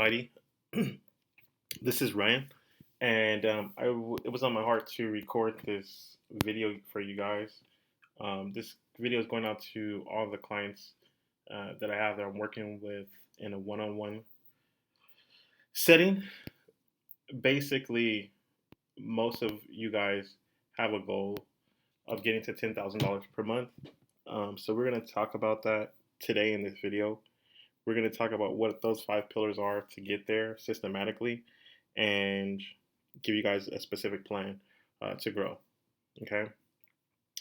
Mighty. This is Ryan, and it was on my heart to record this video for you guys. This video is going out to all the clients that I have that I'm working with in a one-on-one setting. Basically, most of you guys have a goal of getting to $10,000 per month. So we're going to talk about that today in this video. We're going to talk about what those five pillars are to get there systematically and give you guys a specific plan to grow. Okay.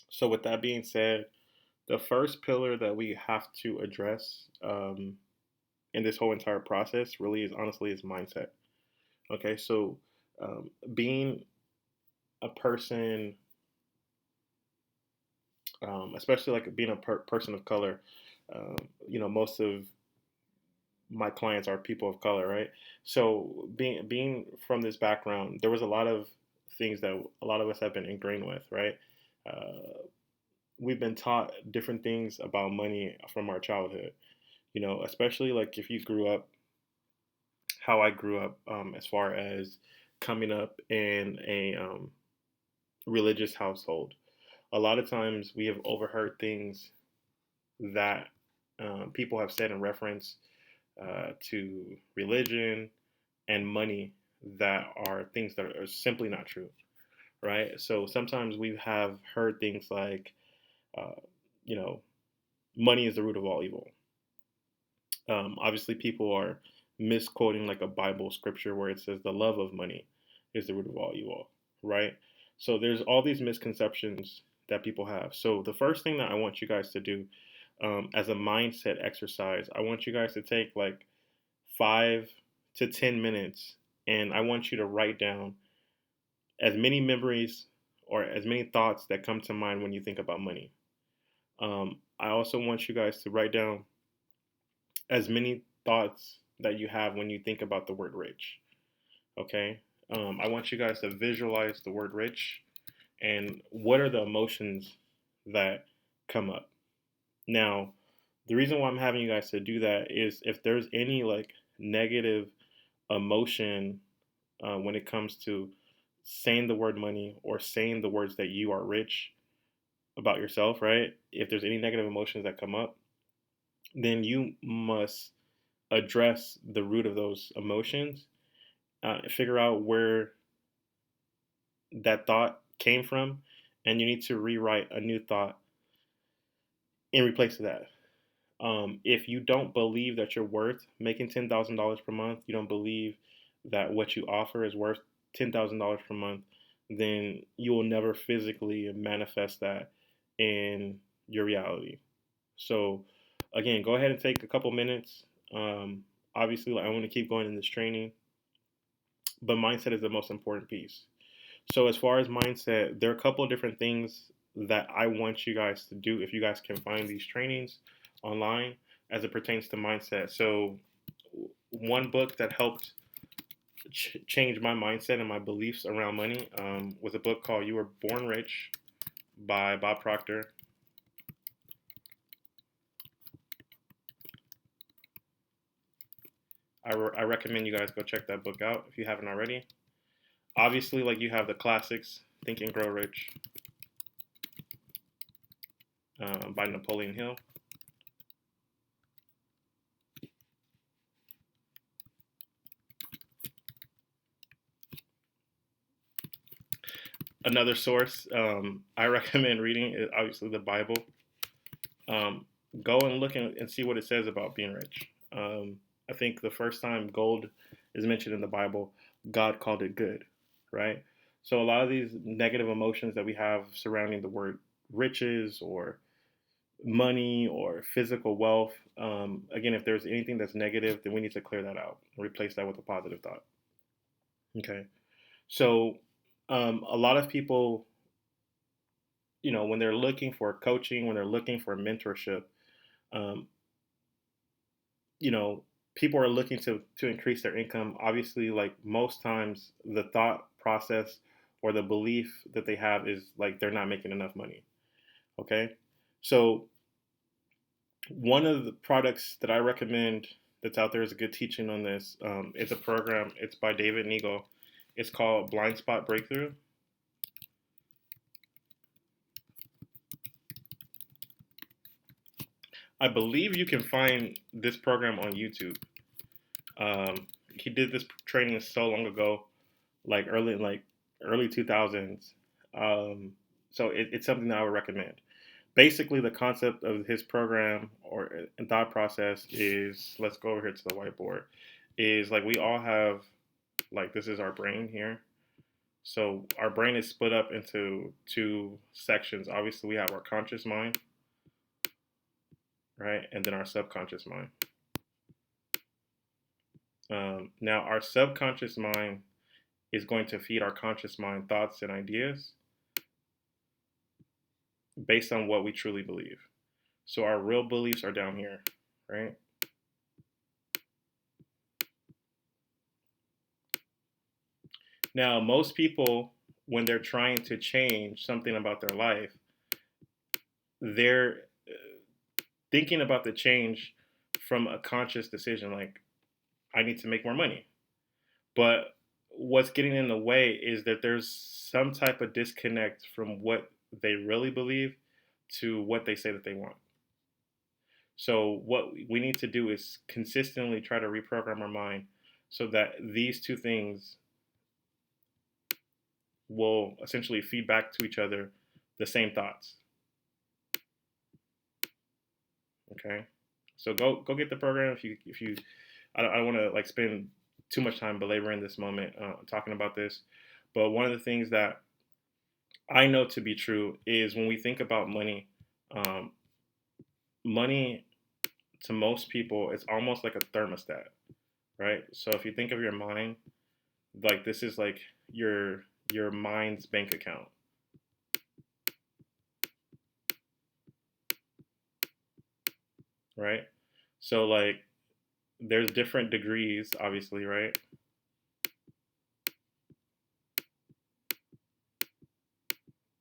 So, with that being said, the first pillar that we have to address in this whole entire process really is honestly is mindset. Okay. So, being a person, especially like being a person of color, most of my clients are people of color, right? So being from this background, there was a lot of things that a lot of us have been ingrained with, right? Uh, we've been taught different things about money from our childhood, especially like if you grew up how I grew up, as far as coming up in a religious household. A lot of times we have overheard things that people have said in reference to religion and money that are things that are simply not true, right? So sometimes we have heard things like, uh, you know, money is the root of all evil. Obviously, people are misquoting like a Bible scripture where it says the love of money is the root of all evil, right? So there's all these misconceptions that people have. So the first thing that I want you guys to do as a mindset exercise, I want you guys to take like 5 to 10 minutes, and I want you to write down as many memories or as many thoughts that come to mind when you think about money. I also want you guys to write down as many thoughts that you have when you think about the word rich. Okay. I want you guys to visualize the word rich and what are the emotions that come up. Now, the reason why I'm having you guys to do that is if there's any like negative emotion when it comes to saying the word money or saying the words that you are rich about yourself, right? If there's any negative emotions that come up, then you must address the root of those emotions, figure out where that thought came from, and you need to rewrite a new thought in replace of that. If you don't believe that you're worth making $10,000 per month, you don't believe that what you offer is worth $10,000 per month, then you will never physically manifest that in your reality. So, again, go ahead and take a couple minutes. Obviously, like, I want to keep going in this training, but mindset is the most important piece. So, as far as mindset, there are a couple of different things that I want you guys to do if you guys can find these trainings online as it pertains to mindset. So, one book that helped change my mindset and my beliefs around money was a book called You Were Born Rich by Bob Proctor. I recommend you guys go check that book out if you haven't already. Obviously, like you have the classics, Think and Grow Rich by Napoleon Hill. Another source I recommend reading is obviously the Bible. Um, Go and look and see what it says about being rich. I think the first time gold is mentioned in the Bible, God called it good, right? So a lot of these negative emotions that we have surrounding the word riches or money or physical wealth, again, if there's anything that's negative, then we need to clear that out and replace that with a positive thought. Okay. So a lot of people, when they're looking for coaching, when they're looking for mentorship, um, you know, people are looking to increase their income. Obviously, like most times, the thought process or the belief that they have is like they're not making enough money. Okay, so one of the products that I recommend that's out there is a good teaching on this. It's a program. It's by David Neagle. It's called Blind Spot Breakthrough. I believe you can find this program on YouTube. He did this training so long ago, like early 2000s. Um, so it's something that I would recommend. Basically, the concept of his program or and thought process is, let's go over here to the whiteboard, is like we all have, like, this is our brain here. So our brain is split up into two sections. Obviously, we have our conscious mind, right, and then our subconscious mind. Now, our subconscious mind is going to feed our conscious mind thoughts and ideas based on what we truly believe. So our real beliefs are down here, right? Now, most people, when they're trying to change something about their life, they're thinking about the change from a conscious decision, like, I need to make more money. But what's getting in the way is that there's some type of disconnect from what they really believe to what they say that they want. So what we need to do is consistently try to reprogram our mind so that these two things will essentially feed back to each other the same thoughts. Okay, so go get the program if you. I don't want to like spend too much time belaboring this moment talking about this, but one of the things that I know to be true is when we think about money, um, money to most people it's almost like a thermostat, right? So if you think of your mind, like this is like your mind's bank account, right? So like there's different degrees, obviously, right?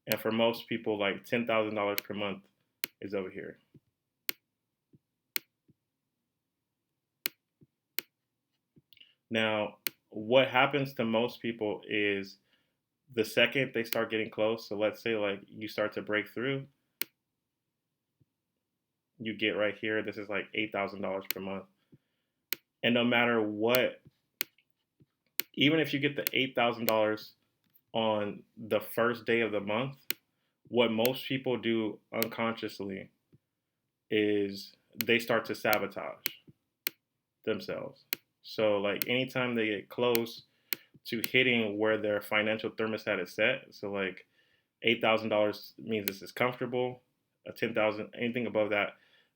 And for most people, like $10,000 per month is over here. Now, what happens to most people is the second they start getting close, so let's say like you start to break through, you get right here, this is like $8,000 per month. And no matter what, even if you get the $8,000 on the first day of the month, what most people do unconsciously is they start to sabotage themselves. So like anytime they get close to hitting where their financial thermostat is set, so like $8,000 means this is comfortable. A 10,000, anything above that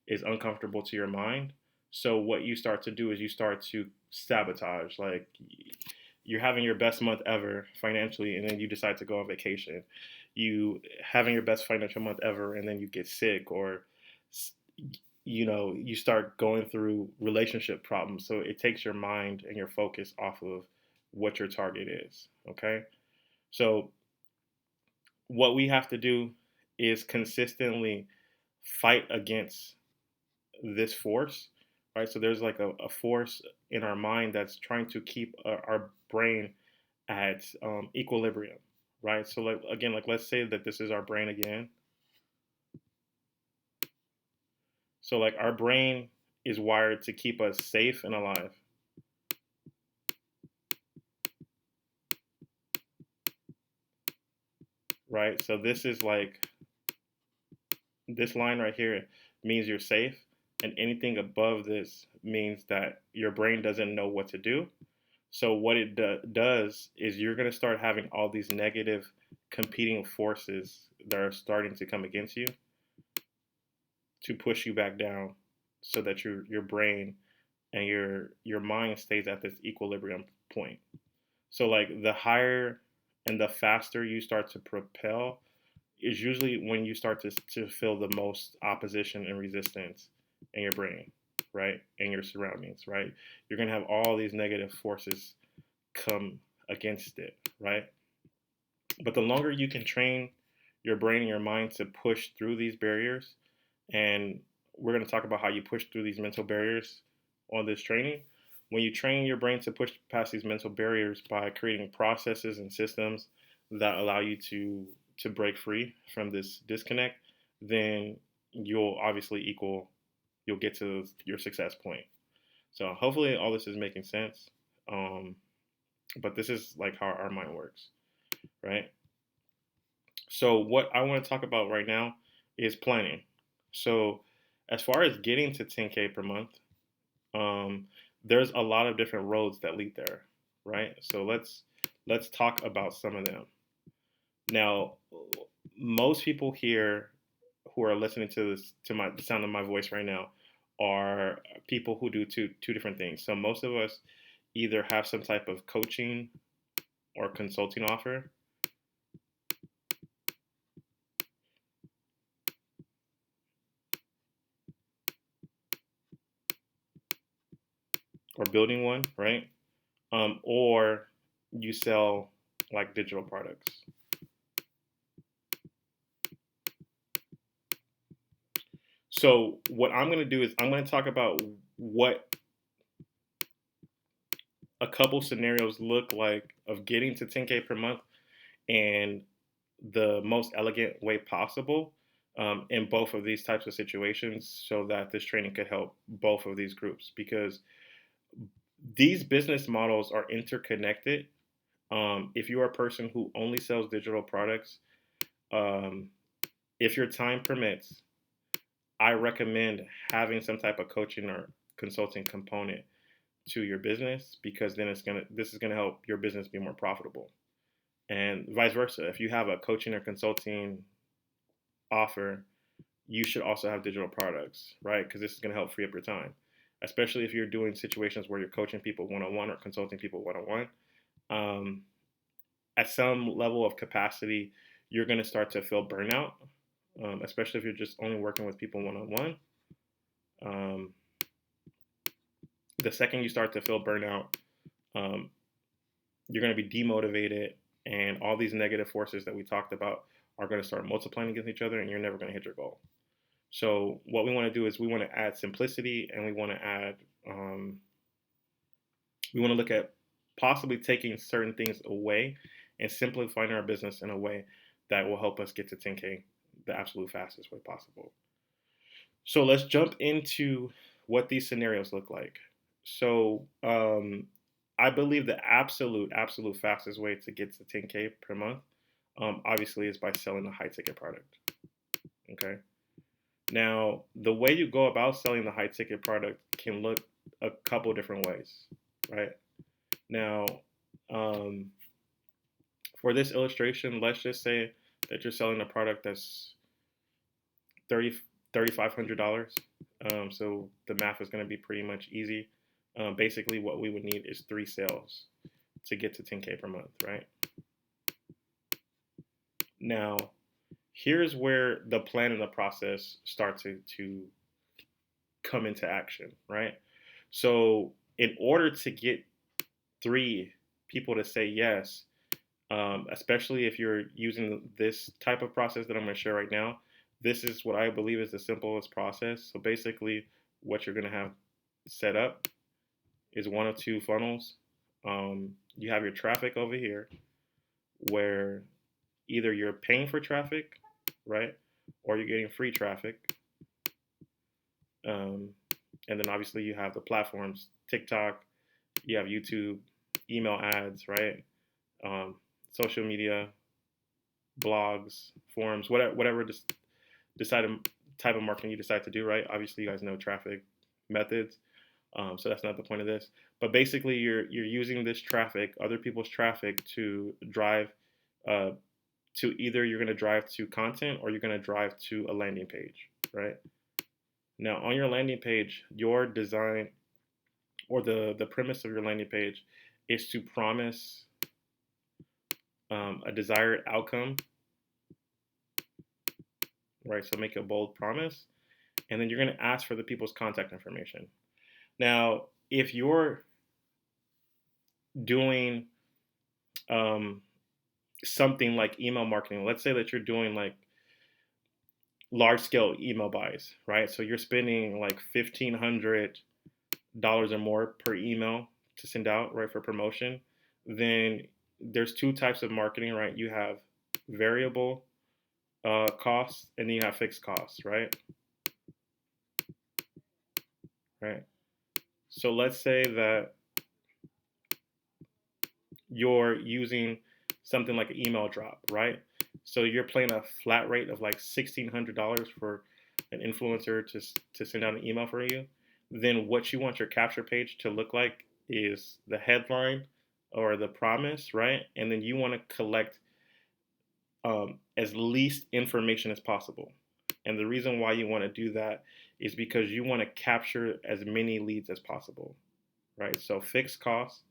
is uncomfortable to your mind. So what you start to do is you start to sabotage. Like you're having your best month ever financially, and then you decide to go on vacation. You having your best financial month ever, and then you get sick, or you start going through relationship problems. So it takes your mind and your focus off of what your target is. Okay, so what we have to do is consistently fight against this force, right? So there's like a force in our mind that's trying to keep our brain at equilibrium, right? So like again, like let's say that this is our brain again. So like our brain is wired to keep us safe and alive, right? So this is like this line right here means you're safe, and anything above this means that your brain doesn't know what to do. So what it does is you're going to start having all these negative competing forces that are starting to come against you to push you back down, so that your brain and your mind stays at this equilibrium point. So like the higher and the faster you start to propel is usually when you start to feel the most opposition and resistance in your brain, right? And your surroundings, right? You're going to have all these negative forces come against it, right? But the longer you can train your brain and your mind to push through these barriers, and we're going to talk about how you push through these mental barriers on this training. When you train your brain to push past these mental barriers by creating processes and systems that allow you to break free from this disconnect, then you'll obviously you'll get to your success point. So hopefully all this is making sense. Um, but this is like how our mind works, right? So what I want to talk about right now is planning. So as far as getting to 10K per month, um, there's a lot of different roads that lead there, right? So let's talk about some of them. Now, most people here who are listening to this to my the sound of my voice right now are people who do two different things. So most of us either have some type of coaching or consulting offer, or building one, right? Or you sell like digital products. So what I'm going to do is I'm going to talk about what a couple scenarios look like of getting to 10K per month and the most elegant way possible in both of these types of situations so that this training could help both of these groups because these business models are interconnected. If you are a person who only sells digital products, um, if your time permits, I recommend having some type of coaching or consulting component to your business because then this is gonna help your business be more profitable. And vice versa. If you have a coaching or consulting offer, you should also have digital products, right? Because this is gonna help free up your time, especially if you're doing situations where you're coaching people one on one or consulting people one on one. At some level of capacity, you're gonna start to feel burnout, especially if you're just only working with people one on one. The second you start to feel burnout, um, you're going to be demotivated, and all these negative forces that we talked about are going to start multiplying against each other, and you're never going to hit your goal. So, what we want to do is we want to add simplicity, and we want to we want to look at possibly taking certain things away and simplifying our business in a way that will help us get to 10K the absolute fastest way possible. So, let's jump into what these scenarios look like. So, I believe the absolute fastest way to get to 10K per month, obviously, is by selling a high ticket product. Okay. Now, the way you go about selling the high ticket product can look a couple different ways, right? Now, um, for this illustration, let's just say that you're selling a product that's $3,500. So the math is going to be pretty much easy. Basically, what we would need is 3 sales to get to 10K per month, right? Now, here's where the plan and the process start to come into action, right? So, in order to get 3 people to say yes, especially if you're using this type of process that I'm going to share right now, this is what I believe is the simplest process. So, basically, what you're going to have set up is one of 2 funnels. You have your traffic over here, where either you're paying for traffic, right, or you're getting free traffic. And then obviously you have the platforms, TikTok, you have YouTube, email ads, right, social media, blogs, forums, whatever decide type of marketing you decide to do, right? Obviously, you guys know traffic methods. So that's not the point of this. But basically, you're using this traffic, other people's traffic, to drive to either you're going to drive to content or you're going to drive to a landing page, right? Now, on your landing page, your design or the premise of your landing page is to promise a desired outcome, right? So make a bold promise, and then you're going to ask for the people's contact information. Now, if you're doing something like email marketing, let's say that you're doing like large scale email buys, right? So you're spending like $1,500 dollars or more per email to send out, right, for promotion, then there's two types of marketing, right? You have variable costs and then you have fixed costs, right? Right. So let's say that you're using something like an email drop, right? So you're paying a flat rate of like $1,600 for an influencer to send out an email for you. Then what you want your capture page to look like is the headline or the promise, right? And then you want to collect as least information as possible. And the reason why you want to do that is because you want to capture as many leads as possible, right? So fixed costs,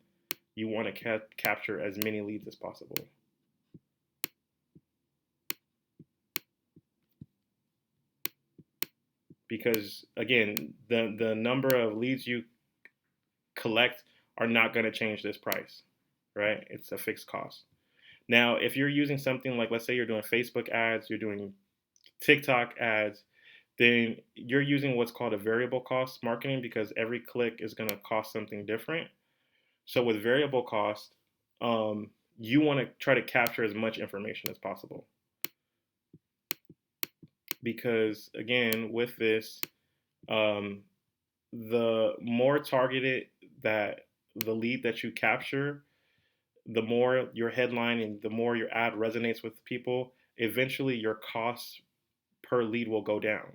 you want to capture as many leads as possible. Because again, the number of leads you collect are not going to change this price, right? It's a fixed cost. Now, if you're using something like, let's say you're doing Facebook ads, you're doing TikTok ads, then you're using what's called a variable cost marketing because every click is going to cost something different. So with variable cost, you want to try to capture as much information as possible. Because again, with this, um, the more targeted that the lead that you capture, the more your headline and the more your ad resonates with people, eventually your costs per lead will go down.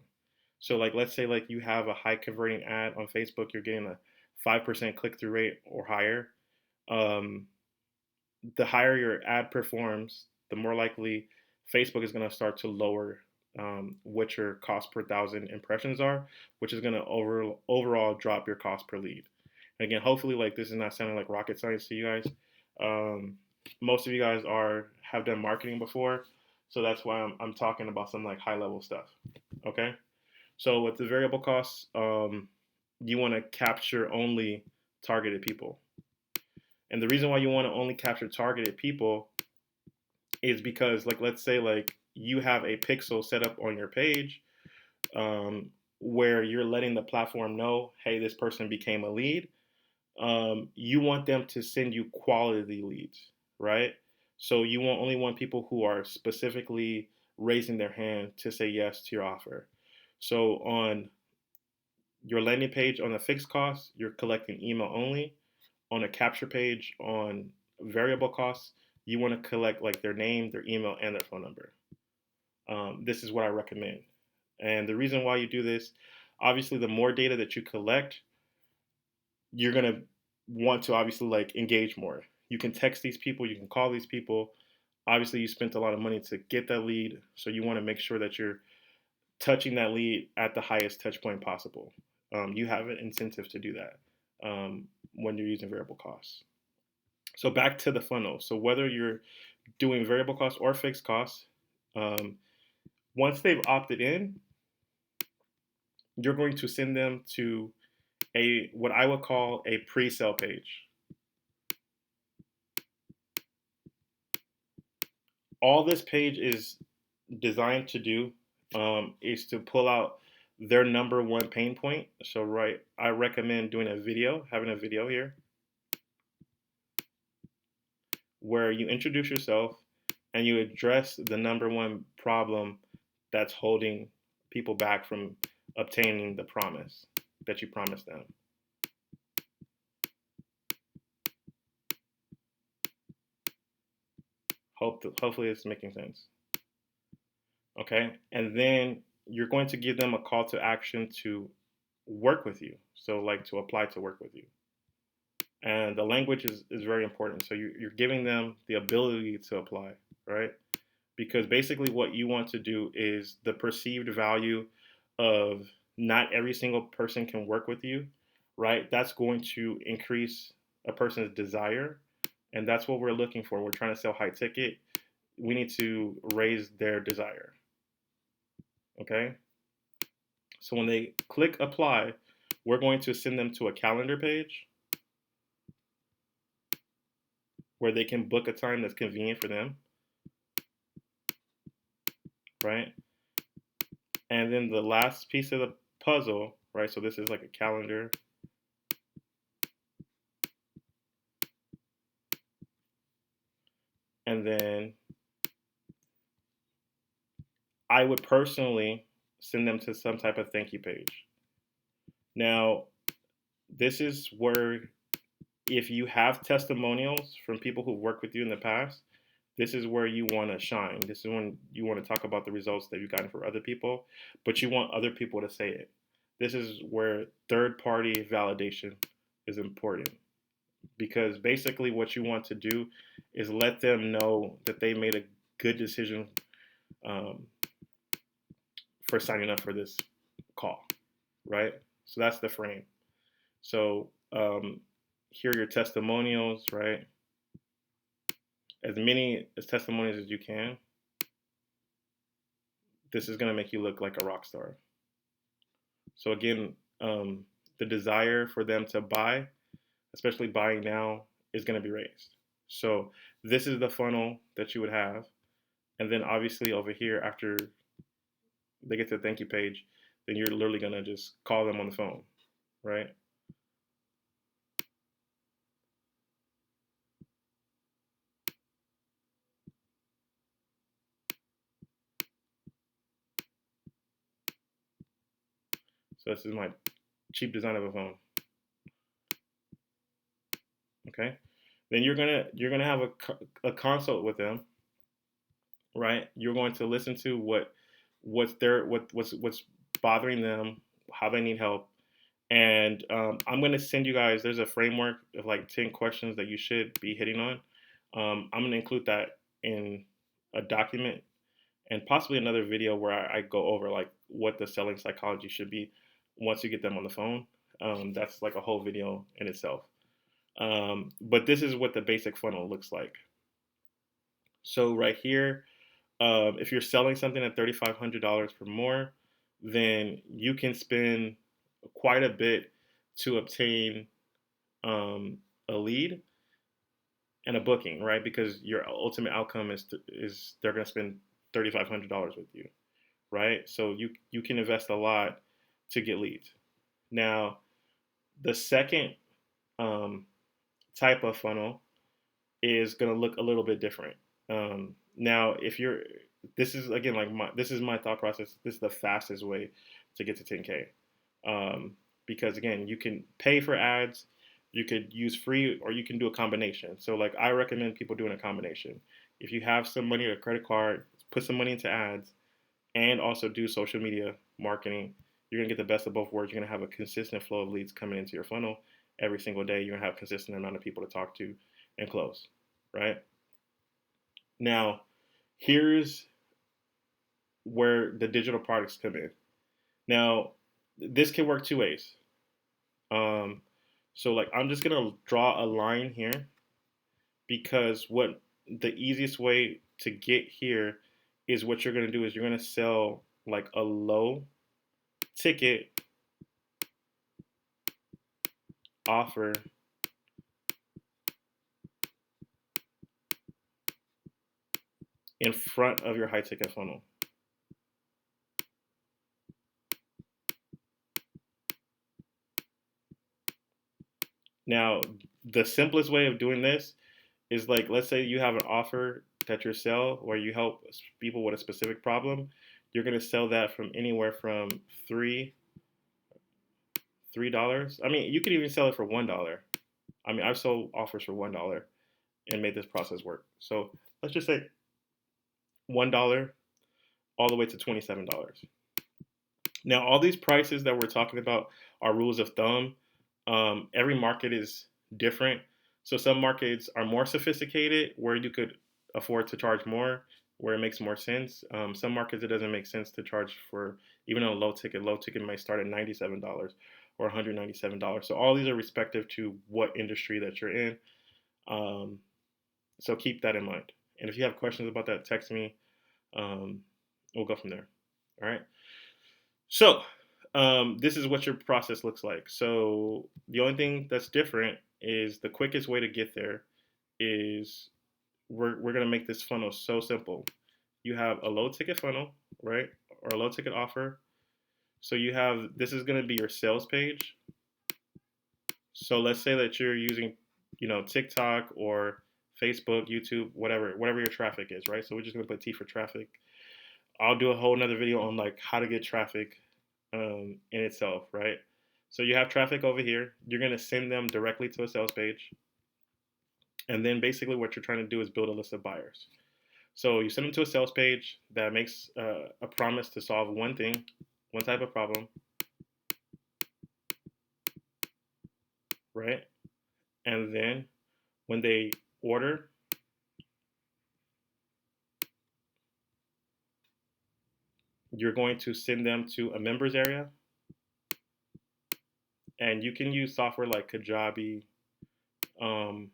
So like let's say like you have a high converting ad on Facebook, you're getting a 5% click through rate or higher. Um, the higher your ad performs, the more likely Facebook is going to start to lower what your cost per thousand impressions are, which is going to overall drop your cost per lead. And again, hopefully, like this is not sounding like rocket science to you guys. Um, Most of you guys have done marketing before, so that's why I'm talking about some like high level stuff. Okay, so with the variable costs, you want to capture only targeted people. And the reason why you want to only capture targeted people is because, like, let's say, like, you have a pixel set up on your page where you're letting the platform know, hey, this person became a lead. You want them to send you quality leads, right? So you only want people who are specifically raising their hand to say yes to your offer. So on your landing page on a fixed cost, you're collecting email only. On a capture page on variable costs, you want to collect like their name, their email, and their phone number. This is what I recommend. And the reason why you do this, obviously, the more data that you collect, you're gonna want to obviously like engage more. You can text these people, you can call these people. Obviously, you spent a lot of money to get that lead, so you want to make sure that you're touching that lead at the highest touch point possible. You have an incentive to do that when you're using variable costs. So back to the funnel. So whether you're doing variable costs or fixed costs, um, once they've opted in, you're going to send them to a what I would call a pre-sale page. All this page is designed to do is to pull out their number one pain point. So right, I recommend doing a video, having a video here where you introduce yourself and you address the number one problem that's holding people back from obtaining the promise that you promised them. Hopefully it's making sense. Okay, and then you're going to give them a call to action to work with you. So like to apply to work with you. And the language is very important. So you're giving them the ability to apply, right? Because basically what you want to do is the perceived value of not every single person can work with you, right? That's going to increase a person's desire. And that's what we're looking for. We're trying to sell high ticket. We need to raise their desire. Okay. So when they click apply, we're going to send them to a calendar page where they can book a time that's convenient for them, right? And then the last piece of the puzzle, right? So this is like a calendar. and then I would personally send them to some type of thank you page. Now, this is where if you have testimonials from people who've worked with you in the past, this is where you want to shine. This is when you want to talk about the results that you've gotten for other people, but you want other people to say it. This is where third party validation is important because basically what you want to do is let them know that they made a good decision um, for signing up for this call, right? So that's the frame. So here are your testimonials, right? As many as testimonials as you can. This is going to make you look like a rock star. So again, the desire for them to buy, especially buying now, is going to be raised. So this is the funnel that you would have. And then obviously over here, after they get to the thank you page, then you're literally going to just call them on the phone, right? So this is my cheap design of a phone. Okay. Then you're gonna have a consult with them, right? You're going to listen to what's bothering them, how they need help, and I'm going to send you guys. There's a framework of like 10 questions that you should be hitting on. I'm going to include that in a document and possibly another video where I go over like what the selling psychology should be once you get them on the phone. That's like a whole video in itself. But this is what the basic funnel looks like. So right here, if you're selling something at $3,500 or more, then you can spend quite a bit to obtain a lead and a booking, right? Because your ultimate outcome is they're going to spend $3,500 with you, right? So you can invest a lot to get leads. Now, the second um, type of funnel is going to look a little bit different. Now, if you're, this is again like this is my thought process. This is the fastest way to get to 10K, because again, you can pay for ads, you could use free, or you can do a combination. So, like I recommend people doing a combination. If you have some money or a credit card, put some money into ads, and also do social media marketing. You're gonna get the best of both worlds. You're gonna have a consistent flow of leads coming into your funnel every single day. You're gonna have a consistent amount of people to talk to and close, right? Now, here's where the digital products come in. Now, this can work two ways. Um, so, like, I'm just gonna draw a line here because what the easiest way to get here is what you're gonna do is you're gonna sell like a low ticket offer in front of your high ticket funnel. Now, the simplest way of doing this is like, let's say you have an offer that you sell where you help people with a specific problem. You're going to sell that from anywhere from $3. I mean, you could even sell it for $1. I mean, I've sold offers for $1 and made this process work. So let's just say $1 all the way to $27. Now, all these prices that we're talking about are rules of thumb. Every market is different. So some markets are more sophisticated where you could afford to charge more, where it makes more sense. Some markets it doesn't make sense to charge for even a low ticket. Low ticket might start at $97 or $197. So all these are respective to what industry that you're in. So keep that in mind. And if you have questions about that, text me. We'll go from there. All right. So this is what your process looks like. So the only thing that's different is the quickest way to get there is we're gonna make this funnel so simple. You have a low ticket funnel, right? Or a low ticket offer. So you have this is gonna be your sales page. So let's say that you're using, TikTok or Facebook, YouTube, whatever your traffic is, right? So we're just gonna put T for traffic. I'll do a whole nother video on like how to get traffic in itself, right? So you have traffic over here. You're gonna send them directly to a sales page, and then basically what you're trying to do is build a list of buyers. So you send them to a sales page that makes a promise to solve one thing, one type of problem, right? And then when they order, you're going to send them to a members area, and you can use software like Kajabi. Um,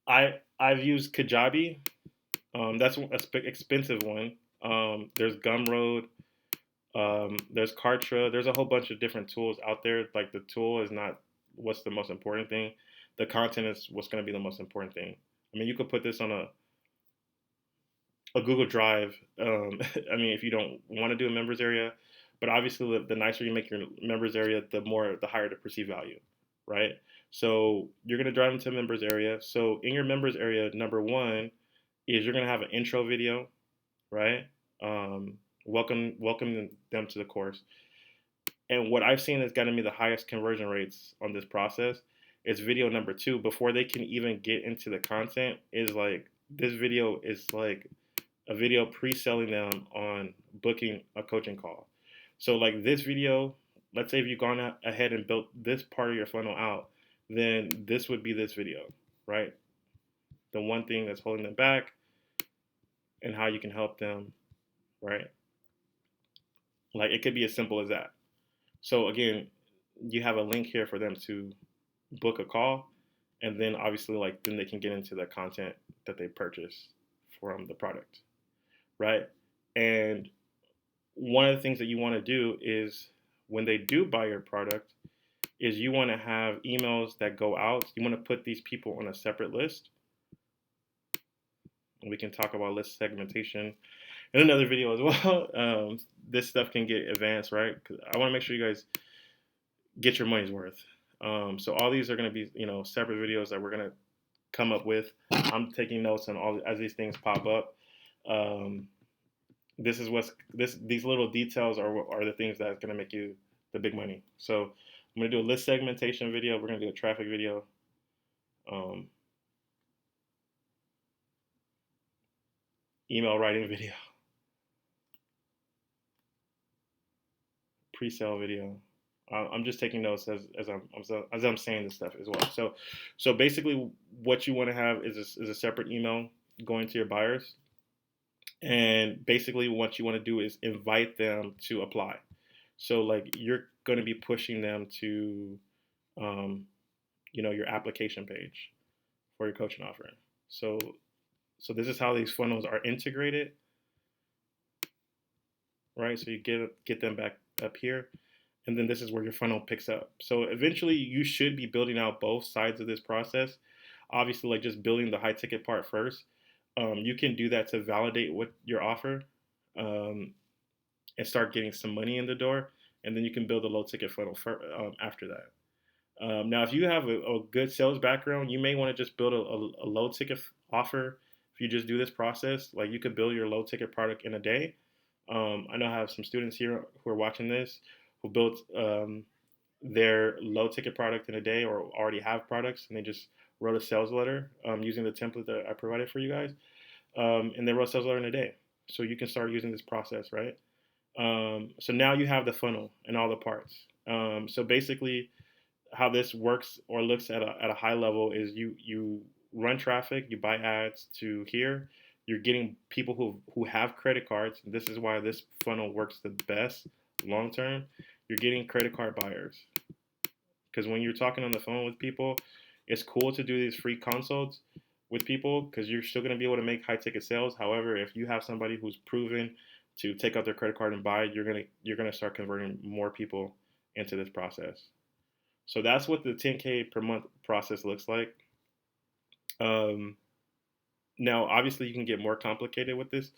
I've used Kajabi. That's an expensive one. There's Gumroad. There's Kartra. There's a whole bunch of different tools out there. Like the tool is not what's the most important thing. The content is what's going to be the most important thing. I mean, you could put this on a Google Drive. I mean, if you don't want to do a members area, but obviously the nicer you make your members area, the higher the perceived value, right? So you're gonna drive into a members area. So in your members area, number one is you're gonna have an intro video, right? Welcome them to the course. And what I've seen has gotten me the highest conversion rates on this process is video number two. Before they can even get into the content, is like this video is like a video pre-selling them on booking a coaching call. So like this video, let's say if you've gone ahead and built this part of your funnel out, then this would be this video, right? The one thing that's holding them back and how you can help them, right? Like it could be as simple as that. So again, you have a link here for them to book a call, and then obviously like then they can get into the content that they purchase from the product, right? And one of the things that you want to do is when they do buy your product is you want to have emails that go out. You want to put these people on a separate list. We can talk about list segmentation in another video as well. This stuff can get advanced, right? Because I want to make sure you guys get your money's worth. So all these are going to be, separate videos that we're going to come up with. I'm taking notes on all as these things pop up. This is these little details are the things that's going to make you the big money. So I'm going to do a list segmentation video. We're going to do a traffic video. Email writing video. Pre-sale video. I'm just taking notes as I'm saying this stuff as well. So basically, what you want to have is a separate email going to your buyers, and basically what you want to do is invite them to apply. So like you're going to be pushing them to, your application page for your coaching offering. So this is how these funnels are integrated, right? So you get them back up here. And then this is where your funnel picks up. So eventually you should be building out both sides of this process. Obviously, like just building the high ticket part first. You can do that to validate what your offer and start getting some money in the door. And then you can build a low ticket funnel after that. Now, if you have a good sales background, you may want to just build a low ticket offer. If you just do this process, like you could build your low ticket product in a day. I know I have some students here who are watching this who built their low ticket product in a day or already have products, and they just wrote a sales letter using the template that I provided for you guys. And they wrote a sales letter in a day. So you can start using this process, right? So now you have the funnel and all the parts. So basically how this works or looks at a high level is you run traffic, you buy ads to here. You're getting people who have credit cards. This is why this funnel works the best long term. You're getting credit card buyers. Because when you're talking on the phone with people, it's cool to do these free consults with people because you're still going to be able to make high ticket sales. However, if you have somebody who's proven to take out their credit card and buy, you're gonna start converting more people into this process. So that's what the 10K per month process looks like. Now, obviously, you can get more complicated with this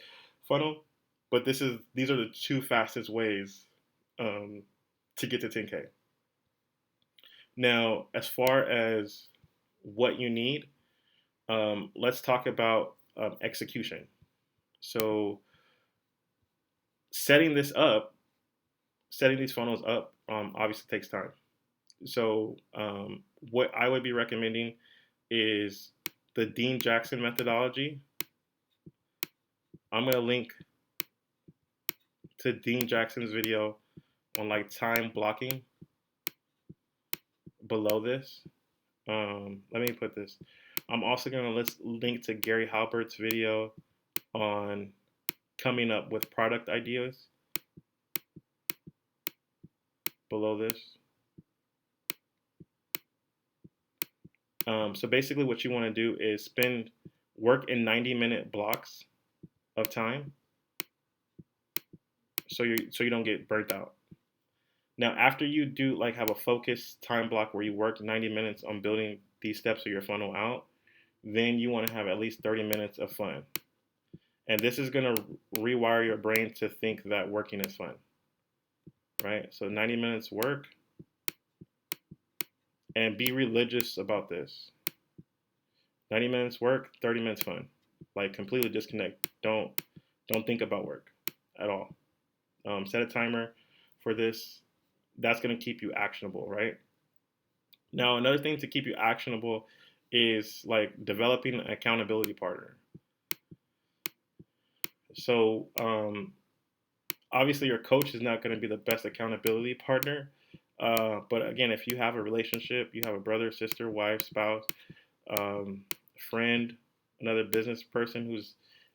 funnel, but these are the two fastest ways to get to 10K. Now, as far as what you need, let's talk about execution. So setting this up, setting these funnels up, obviously takes time. So what I would be recommending is the Dean Jackson methodology. I'm gonna link to Dean Jackson's video on like time blocking below this. Let me put this. I'm also gonna link to Gary Halbert's video on coming up with product ideas below this. So basically, what you want to do is work in 90-minute blocks of time, so you don't get burnt out. Now, after you do like have a focused time block where you work 90 minutes on building these steps of your funnel out, then you want to have at least 30 minutes of fun. And this is going to rewire your brain to think that working is fun, right? So 90 minutes work, and be religious about this. 90 minutes work, 30 minutes fun. Like completely disconnect. Don't think about work at all. Set a timer for this. That's going to keep you actionable, right? Now, another thing to keep you actionable is like developing an accountability partner. So, obviously, your coach is not going to be the best accountability partner. But again, if you have a relationship, you have a brother, sister, wife, spouse, friend, another business person who's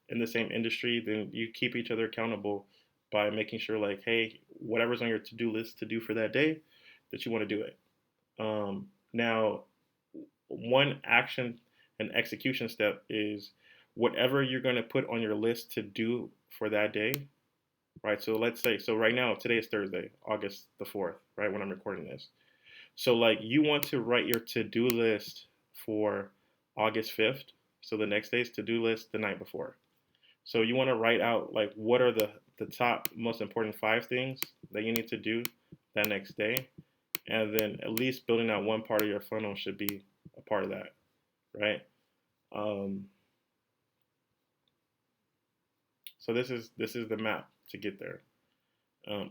in the same industry, then you keep each other accountable by making sure, like, hey, whatever's on your to-do list to do for that day, that you want to do it. Now, one action and execution step is whatever you're going to put on your list to do for that day, right? So let's say, so right now, today is Thursday, August the 4th, right, when I'm recording this. So like you want to write your to-do list for August 5th. So the next day's to-do list the night before. So you want to write out like what are the top most important 5 things that you need to do that next day. And then at least building out one part of your funnel should be a part of that, right? So this is the map to get there.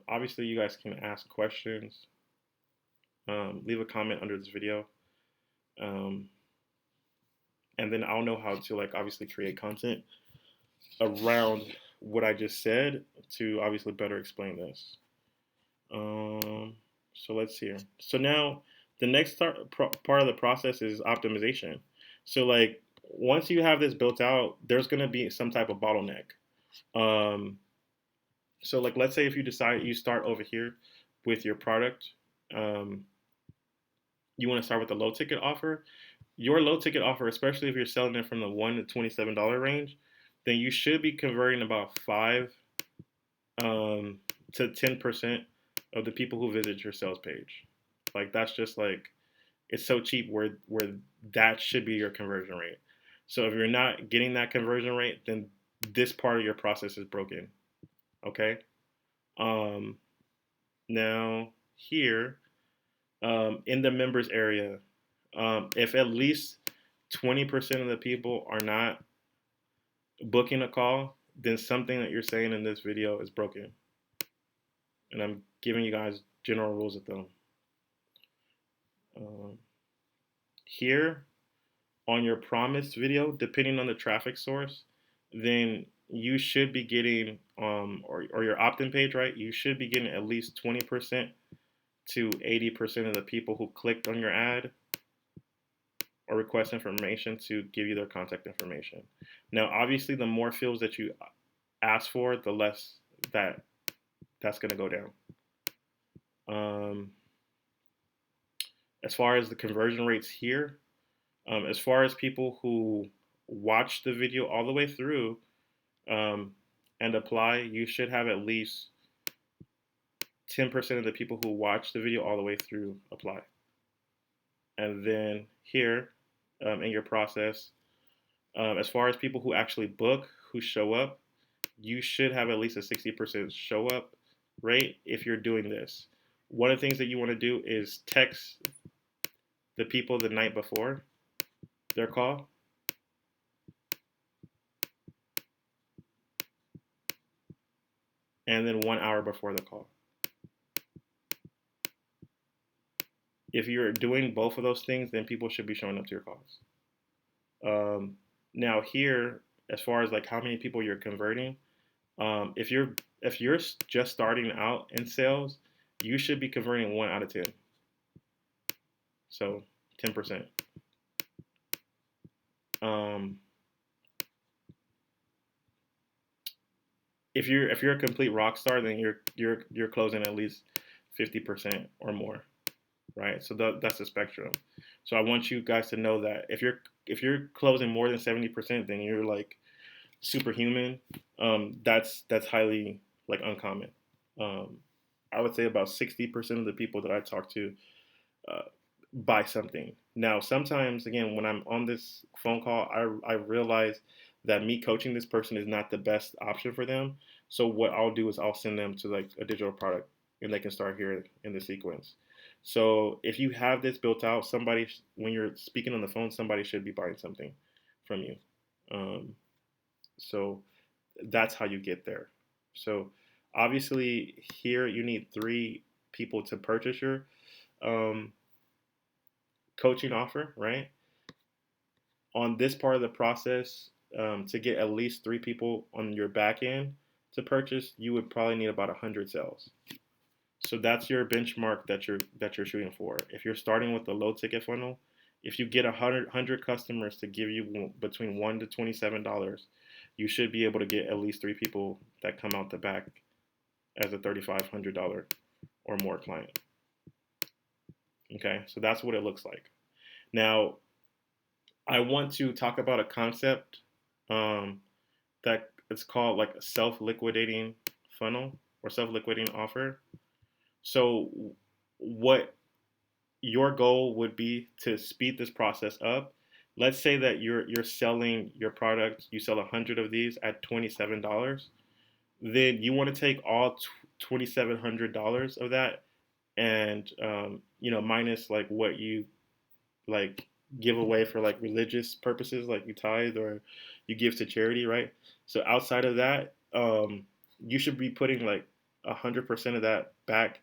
Obviously, you guys can ask questions. Leave a comment under this video. And then I'll know how to like obviously create content around what I just said to obviously better explain this. So let's see here. So now the next part of the process is optimization. So like once you have this built out, there's going to be some type of bottleneck. So like let's say if you decide you start over here with your product, you want to start with a low ticket offer. Your low ticket offer, especially if you're selling it from the $1 to $27 range, then you should be converting about 5 to 10% of the people who visit your sales page. Like that's just like it's so cheap where that should be your conversion rate. So if you're not getting that conversion rate, then this part of your process is broken. Okay. Now here in the members area, if at least 20% of the people are not booking a call, then something that you're saying in this video is broken. And I'm giving you guys general rules of thumb. Here on your promised video, depending on the traffic source, then you should be getting, or your opt-in page, right? You should be getting at least 20% to 80% of the people who clicked on your ad or request information to give you their contact information. Now, obviously, the more fields that you ask for, the less that's going to go down. As far as the conversion rates here, as far as people who watch the video all the way through and apply, you should have at least 10% of the people who watch the video all the way through apply. And then here in your process, as far as people who actually book, who show up, you should have at least a 60% show up rate if you're doing this. One of the things that you want to do is text the people the night before their call, and then 1 hour before the call. If you're doing both of those things, then people should be showing up to your calls. Um, Now here, as far as like how many people you're converting, if you're just starting out in sales, you should be converting 1 out of 10. So 10%. Um, if you're a complete rock star, then you're closing at least 50% or more, right? So that's the spectrum. So I want you guys to know that if you're closing more than 70%, then you're like superhuman. That's highly like uncommon. Um, I would say about 60% of the people that I talk to uh, buy something. Now, sometimes again, when I'm on this phone call, I realize that me coaching this person is not the best option for them. So what I'll do is I'll send them to like a digital product, and they can start here in the sequence. So if you have this built out, somebody when you're speaking on the phone, somebody should be buying something from you. Um, so that's how you get there. So obviously here you need 3 people to purchase your um, coaching offer, right? On this part of the process, to get at least 3 people on your back end to purchase, you would probably need about 100 sales. So that's your benchmark that you're shooting for. If you're starting with a low ticket funnel, if you get 100 customers to give you between $1 to $27, you should be able to get at least 3 people that come out the back as a $3,500 or more client. Okay, so that's what it looks like. Now, I want to talk about a concept um, that it's called like a self-liquidating funnel or self-liquidating offer. So, what your goal would be to speed this process up. Let's say that you're selling your product, you sell 100 of these at $27. Then you want to take all $2,700 of that and minus like what you like give away for like religious purposes, like you tithe or you give to charity, right? So outside of that, you should be putting like 100% of that back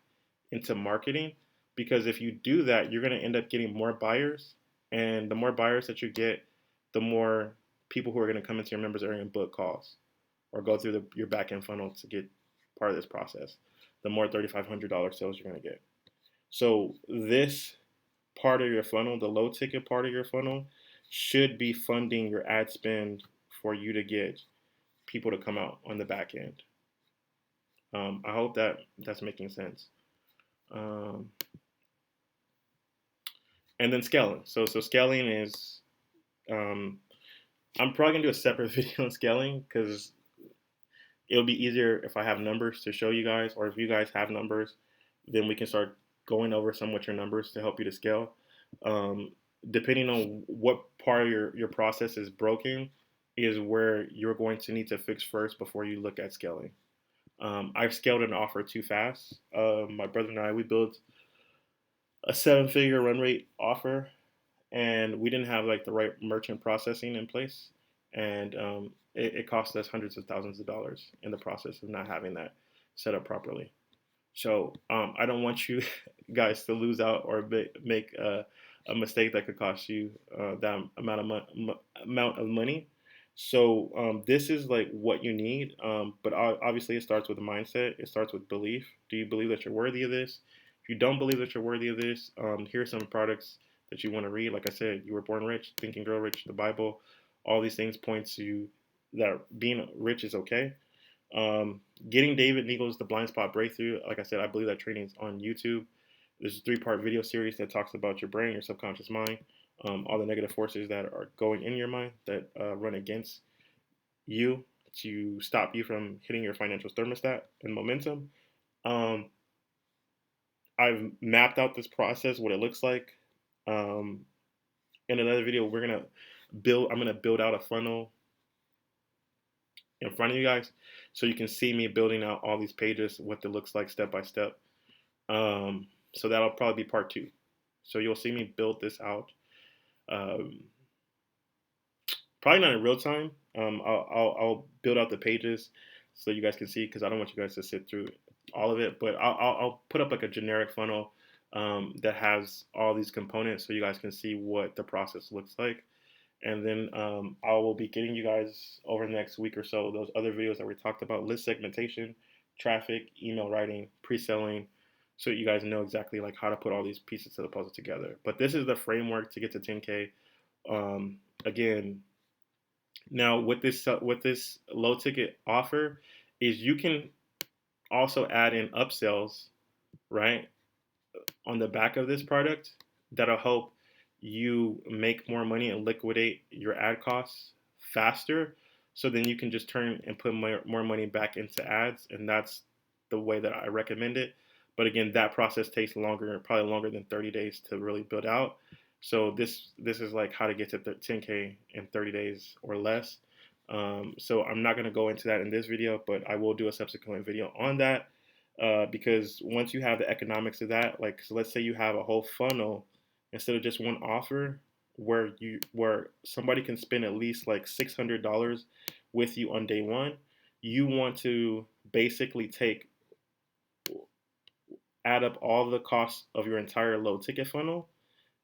into marketing, because if you do that, you're going to end up getting more buyers, and the more buyers that you get, the more people who are going to come into your members area and book calls or go through your back end funnel to get part of this process. The more $3,500 sales you're going to get. So this part of your funnel, the low ticket part of your funnel, should be funding your ad spend for you to get people to come out on the back end. I hope that's making sense. Um, and then scaling. So scaling is, um, I'm probably gonna do a separate video on scaling because it'll be easier if I have numbers to show you guys, or if you guys have numbers, then we can start going over some with your numbers to help you to scale. Um, Depending on what part of your process is broken, is where you're going to need to fix first before you look at scaling. I've scaled an offer too fast. My brother and I, we built a 7-figure run rate offer, and we didn't have like the right merchant processing in place, and it cost us hundreds of thousands of dollars in the process of not having that set up properly. So I don't want you guys to lose out or make a mistake that could cost you that amount of money. So this is like what you need, but obviously it starts with a mindset. It starts with belief. Do you believe that you're worthy of this? If you don't believe that you're worthy of this, here's some products that you want to read. Like I said, You Were Born Rich, Think and Grow Rich, the Bible. All these things point to that being rich is okay. Getting David Neagle's The Blind Spot Breakthrough. Like I said, I believe that training is on YouTube. There's a 3-part video series that talks about your brain, your subconscious mind, all the negative forces that are going in your mind that run against you to stop you from hitting your financial thermostat and momentum. Um, I've mapped out this process, what it looks like. Um, in another video, I'm gonna build out a funnel in front of you guys, so you can see me building out all these pages, what it looks like step by step. So that'll probably be part 2. So you'll see me build this out. Um, Probably not in real time. I'll build out the pages so you guys can see, because I don't want you guys to sit through all of it. But I'll put up like a generic funnel that has all these components so you guys can see what the process looks like. And then I will be getting you guys over the next week or so those other videos that we talked about: list segmentation, traffic, email writing, pre-selling, so you guys know exactly like how to put all these pieces to the puzzle together. But this is the framework to get to 10K. Again, now with this low ticket offer is you can also add in upsells, right, on the back of this product that'll help you make more money and liquidate your ad costs faster. So then you can just turn and put more money back into ads. And that's the way that I recommend it. But again, that process takes longer, probably longer than 30 days to really build out. So this is like how to get to 10K in 30 days or less. So I'm not going to go into that in this video, but I will do a subsequent video on that. Because once you have the economics of that, like, so let's say you have a whole funnel instead of just one offer where somebody can spend at least like $600 with you on day one. You want to basically add up all the costs of your entire low ticket funnel,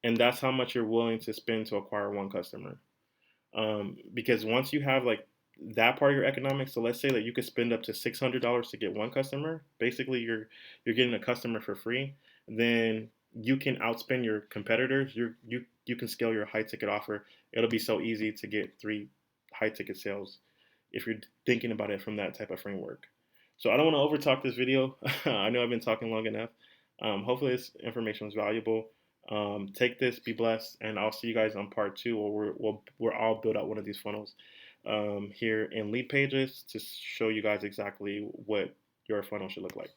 and that's how much you're willing to spend to acquire one customer. Because once you have like that part of your economics, so let's say that you could spend up to $600 to get one customer. Basically, you're getting a customer for free. Then you can outspend your competitors. You can scale your high ticket offer. It'll be so easy to get 3 high ticket sales if you're thinking about it from that type of framework. So I don't want to overtalk this video. I know I've been talking long enough. Hopefully this information was valuable. Take this, be blessed, and I'll see you guys on part 2, where we're all build out one of these funnels here in Lead Pages to show you guys exactly what your funnel should look like.